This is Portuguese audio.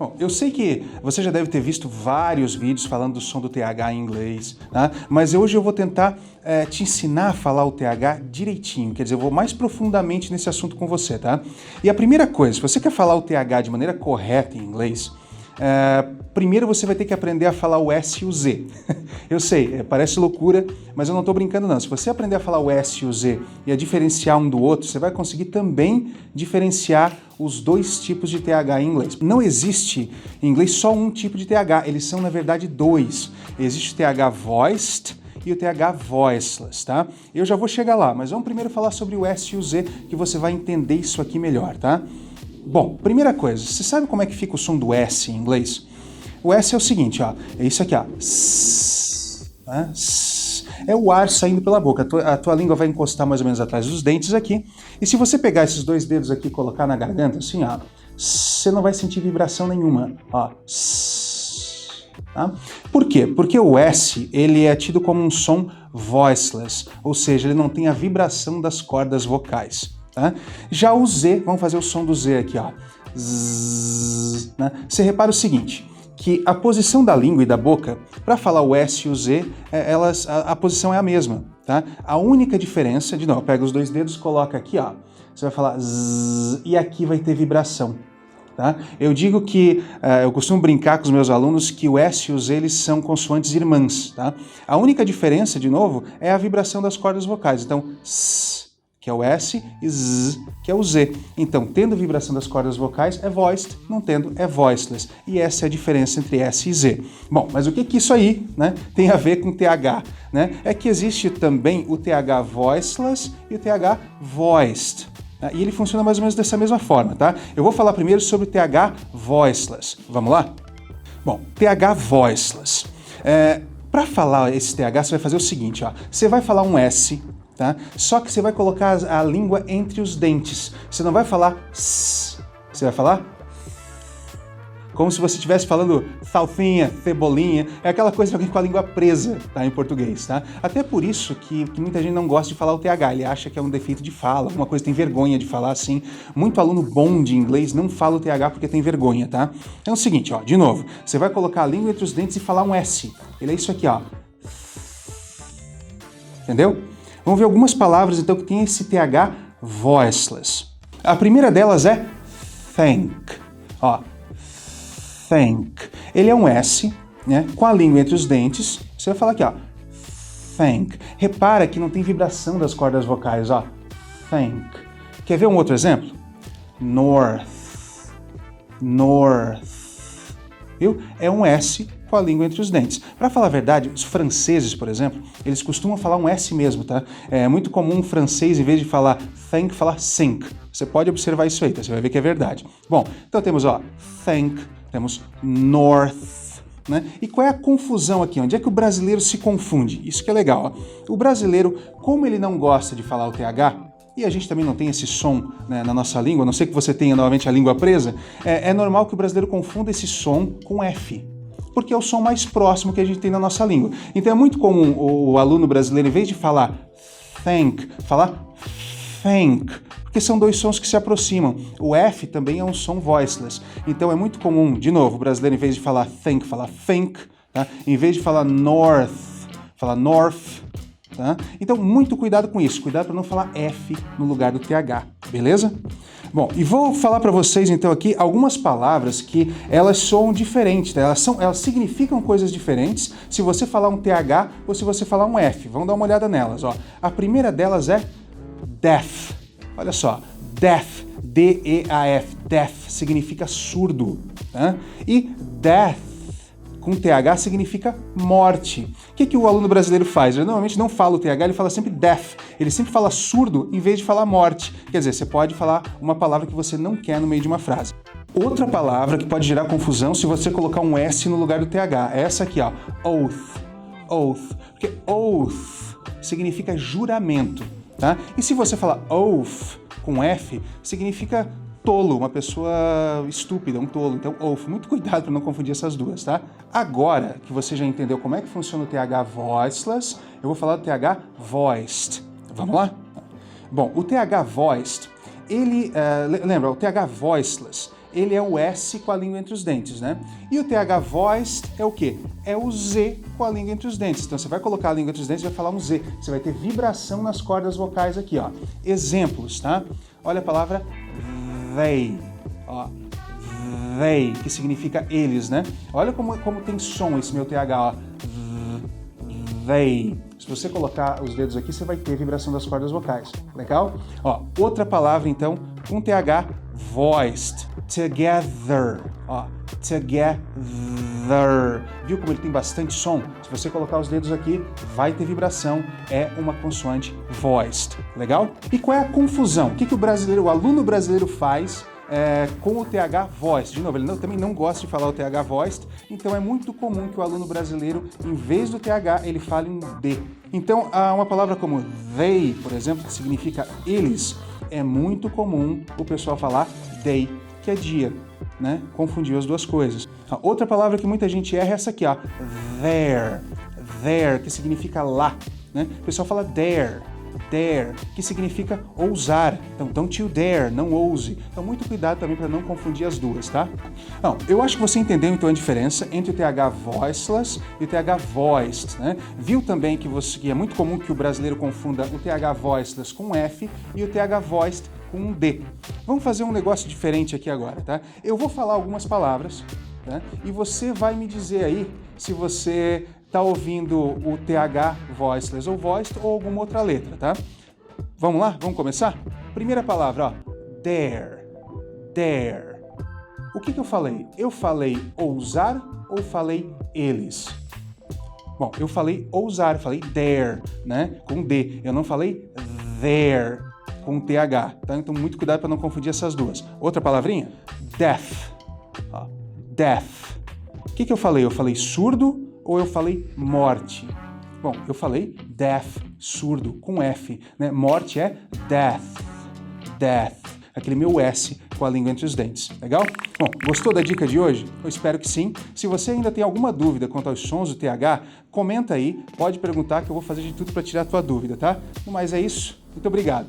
Bom, eu sei que você já deve ter visto vários vídeos falando do som do TH em inglês, tá? Mas hoje eu vou tentar te ensinar a falar o TH direitinho, quer dizer, eu vou mais profundamente nesse assunto com você, tá? E a primeira coisa, se você quer falar o TH de maneira correta em inglês, primeiro você vai ter que aprender a falar o S e o Z. Eu sei, parece loucura, mas eu não estou brincando não. Se você aprender a falar o S e o Z e a diferenciar um do outro, você vai conseguir também diferenciar os dois tipos de TH em inglês. Não existe em inglês só um tipo de TH, eles são na verdade dois. Existe o TH voiced e o TH voiceless, tá? Eu já vou chegar lá, mas vamos primeiro falar sobre o S e o Z, que você vai entender isso aqui melhor, tá? Bom, primeira coisa, você sabe como é que fica o som do S em inglês? O S é o seguinte, ó, é isso aqui, ó. É o ar saindo pela boca. A tua língua vai encostar mais ou menos atrás dos dentes aqui. E se você pegar esses dois dedos aqui e colocar na garganta, assim, ó, você não vai sentir vibração nenhuma, ó. Tá? Por quê? Porque o S, ele é tido como um som voiceless, ou seja, ele não tem a vibração das cordas vocais. Tá? Já o Z, vamos fazer o som do Z aqui, ó. Zzz, né? Você repara o seguinte, que a posição da língua e da boca, para falar o S e o Z, a posição é a mesma. Tá? A única diferença, de novo, pega os dois dedos, coloca aqui, ó. Você vai falar zzz, e aqui vai ter vibração. Tá? Eu digo que, eu costumo brincar com os meus alunos que o S e o Z eles são consoantes irmãs. Tá? A única diferença, de novo, é a vibração das cordas vocais. Então, S, que é o S, e Z, que é o Z. Então, tendo vibração das cordas vocais é voiced, não tendo é voiceless. E essa é a diferença entre S e Z. Bom, mas o que isso aí, né, tem a ver com TH? Né? É que existe também o TH voiceless e o TH voiced. E ele funciona mais ou menos dessa mesma forma, tá? Eu vou falar primeiro sobre o TH voiceless. Vamos lá? Bom, TH voiceless. Para falar esse TH, você vai fazer o seguinte, ó. Você vai falar um S, tá? Só que você vai colocar a língua entre os dentes. Você não vai falar S, você vai falar como se você estivesse falando salsinha, cebolinha, é aquela coisa de alguém com a língua presa, tá, em português, tá? Até por isso que muita gente não gosta de falar o TH, ele acha que é um defeito de fala, alguma coisa, tem vergonha de falar assim. Muito aluno bom de inglês não fala o TH porque tem vergonha, tá? É o seguinte, ó, de novo, você vai colocar a língua entre os dentes e falar um S. Ele é isso aqui, ó. Entendeu? Vamos ver algumas palavras, então, que tem esse TH voiceless. A primeira delas é thank, ó. Thank. Ele é um S, né, com a língua entre os dentes. Você vai falar aqui, ó. Thank. Repara que não tem vibração das cordas vocais, ó. Thank. Quer ver um outro exemplo? North. North. Viu? É um S com a língua entre os dentes. Para falar a verdade, os franceses, por exemplo, eles costumam falar um S mesmo, tá? É muito comum um francês, em vez de falar thank, falar think. Você pode observar isso aí, tá? Você vai ver que é verdade. Bom, então temos, ó, thank, temos north, né? E qual é a confusão aqui? Onde é que o brasileiro se confunde? Isso que é legal, ó. O brasileiro, como ele não gosta de falar o TH, e a gente também não tem esse som, né, na nossa língua, a não ser que você tenha novamente a língua presa, é normal que o brasileiro confunda esse som com F, porque é o som mais próximo que a gente tem na nossa língua. Então é muito comum o aluno brasileiro, em vez de falar thank, falar thank, porque são dois sons que se aproximam. O F também é um som voiceless. Então é muito comum, de novo, o brasileiro, em vez de falar thank, falar think, tá? Em vez de falar north, falar north. Tá? Então, muito cuidado com isso. Cuidado para não falar F no lugar do TH, beleza? Bom, e vou falar para vocês, então, aqui algumas palavras que elas soam diferentes, tá? Elas significam coisas diferentes se você falar um TH ou se você falar um F. Vamos dar uma olhada nelas, ó. A primeira delas é deaf. Olha só, deaf, D-E-A-F, deaf, significa surdo, tá? E death, com TH, significa morte. O que o aluno brasileiro faz? Ele normalmente não fala o TH, ele fala sempre deaf. Ele sempre fala surdo em vez de falar morte. Quer dizer, você pode falar uma palavra que você não quer no meio de uma frase. Outra palavra que pode gerar confusão se você colocar um S no lugar do TH é essa aqui, ó, oath. Oath. Porque oath significa juramento, tá? E se você falar oath com F, significa tolo, uma pessoa estúpida, um tolo. Então, oath, muito cuidado para não confundir essas duas, tá? Agora que você já entendeu como é que funciona o TH voiceless, eu vou falar do TH voiced. Vamos lá? Bom, o TH voiced, ele, lembra, o TH voiceless, ele é o S com a língua entre os dentes, né? E o TH voiced é o quê? É o Z com a língua entre os dentes. Então você vai colocar a língua entre os dentes e vai falar um Z. Você vai ter vibração nas cordas vocais aqui, ó. Exemplos, tá? Olha a palavra they, ó. They, que significa eles, né? Olha como tem som esse meu TH, ó. They. Se você colocar os dedos aqui, você vai ter vibração das cordas vocais. Legal? Ó, outra palavra, então, com TH, voiced. Together. Ó, together. Viu como ele tem bastante som? Se você colocar os dedos aqui, vai ter vibração. É uma consoante voiced. Legal? E qual é a confusão? O que o aluno brasileiro faz com o TH voiced? De novo, ele também não gosta de falar o TH voiced, então é muito comum que o aluno brasileiro, em vez do TH, ele fale um D. Então, uma palavra como they, por exemplo, que significa eles, é muito comum o pessoal falar day, que é dia, né? Confundiu as duas coisas. Outra palavra que muita gente erra é essa aqui, ó, there, que significa lá, né? O pessoal fala dare, que significa ousar. Então, don't you dare, não ouse. Então, muito cuidado também para não confundir as duas, tá? Não, eu acho que você entendeu então a diferença entre o TH voiceless e o TH voiced, né? Viu também que é muito comum que o brasileiro confunda o TH voiceless com um F e o TH voiced com um D. Vamos fazer um negócio diferente aqui agora, tá? Eu vou falar algumas palavras, tá? E você vai me dizer aí se você está ouvindo o TH voiceless ou voiced ou alguma outra letra, tá? Vamos lá? Vamos começar? Primeira palavra, ó, dare. O que eu falei? Eu falei ousar ou falei eles? Bom, eu falei ousar, falei dare, né? Com D. Eu não falei there, com TH, tá? Então muito cuidado para não confundir essas duas. Outra palavrinha? Deaf. Ó, deaf. O que eu falei? Eu falei surdo ou eu falei morte? Bom, eu falei deaf, surdo, com F, né? Morte é death, aquele meu S com a língua entre os dentes, legal? Bom, gostou da dica de hoje? Eu espero que sim. Se você ainda tem alguma dúvida quanto aos sons do TH, comenta aí, pode perguntar que eu vou fazer de tudo para tirar a tua dúvida, tá? Mas é isso, muito obrigado.